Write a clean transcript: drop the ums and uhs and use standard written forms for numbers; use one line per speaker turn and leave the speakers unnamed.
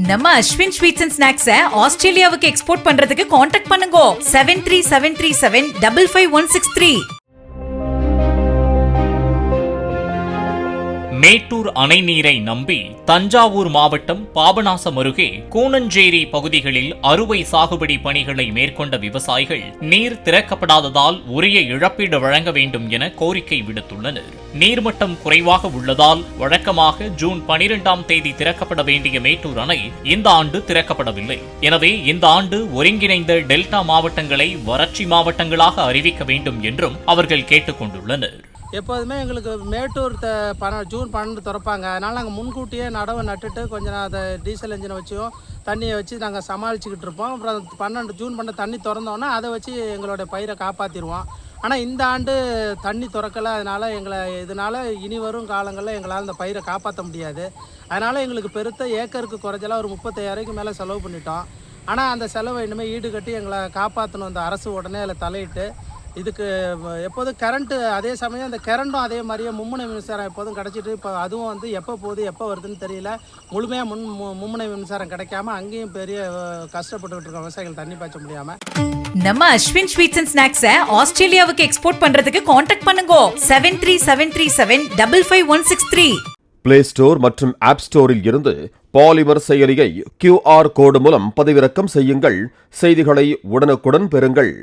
நம்ம Ashwin sweets and ஸ்நாக்ஸை ஆஸ்திரேலியாவுக்கு export பண்றதுக்கு கான்டாக்ட் பண்ணுங்க 7373755163.
மேட்டூர் அணை நீரை நம்பி தஞ்சாவூர் மாவட்டம் பாபநாசம் அருகே கூனஞ்சேரி பகுதிகளில் அறுவை சாகுபடி பணிகளை மேற்கொண்ட விவசாயிகள் நீர் திறக்கப்படாததால் உரிய இழப்பீடு வழங்க வேண்டும் என கோரிக்கை விடுத்துள்ளனர். நீர்மட்டம் குறைவாக உள்ளதால் வழக்கமாக ஜூன் 12ஆம் தேதி திறக்கப்பட வேண்டிய மேட்டூர் அணை இந்த ஆண்டு திறக்கப்படவில்லை. எனவே இந்த ஆண்டு ஒருங்கிணைந்த டெல்டா மாவட்டங்களை வறட்சி மாவட்டங்களாக அறிவிக்க வேண்டும் என்றும் அவர்கள் கேட்டுக் கொண்டுள்ளனர்.
எப்போதுமே எங்களுக்கு மேட்டூர் ஜூன் 12 திறப்பாங்க. அதனால் நாங்கள் முன்கூட்டியே நடவை நட்டுட்டு கொஞ்சம் அதை டீசல் இன்ஜினை வச்சும் தண்ணியை வச்சு நாங்கள் சமாளிச்சுக்கிட்டு இருப்போம். அப்புறம் ஜூன் 12 தண்ணி திறந்தோன்னா அதை வச்சு எங்களோட பயிரை காப்பாற்றிடுவோம். ஆனால் இந்த ஆண்டு தண்ணி திறக்கலை. இதனால் இனி வரும் காலங்களில் எங்களால் இந்த பயிரை காப்பாற்ற முடியாது. அதனால் எங்களுக்கு பெருத்த ஏக்கருக்கு குறைஞ்சலாம் ஒரு 35,000 மேலே செலவு பண்ணிட்டோம். ஆனால் அந்த செலவை இனிமேல் ஈடுகட்டி எங்களை காப்பாற்றணும். இந்த அரசு உடனே அதில் தலையிட்டு இதுக்கு எப்போதும் கரண்ட்டு, அதே சமயம் இந்த கரண்ட்டும் அதே மாதிரியே மும்முனை மின்சாரம் எப்போதும் கிடச்சிட்டு இப்போ அதுவும் எப்போ போகுது எப்போ வருதுன்னு தெரியல. முழுமையாக மும்முனை மின்சாரம் கிடைக்காம அங்கேயும் பெரிய கஷ்டப்பட்டுக்கிட்டு இருக்கோம் விவசாயிகள் தண்ணி பாய்ச்ச முடியாமல்.
நம்ம அஸ்வின் ஸ்வீட்ஸ் அண்ட் ஸ்நாக்ஸை ஆஸ்திரேலியாவுக்கு எக்ஸ்போர்ட் பண்றதுக்கு கான்டாக்ட் பண்ணுங்க 7373755163.
பிளே ஸ்டோர் மற்றும் ஆப் ஸ்டோரில் இருந்து பாலிமர் செயலியை QR கோடு மூலம் பதிவிறக்கம் செய்யுங்கள். செய்திகளை உடனுக்குடன் பெறுங்கள்.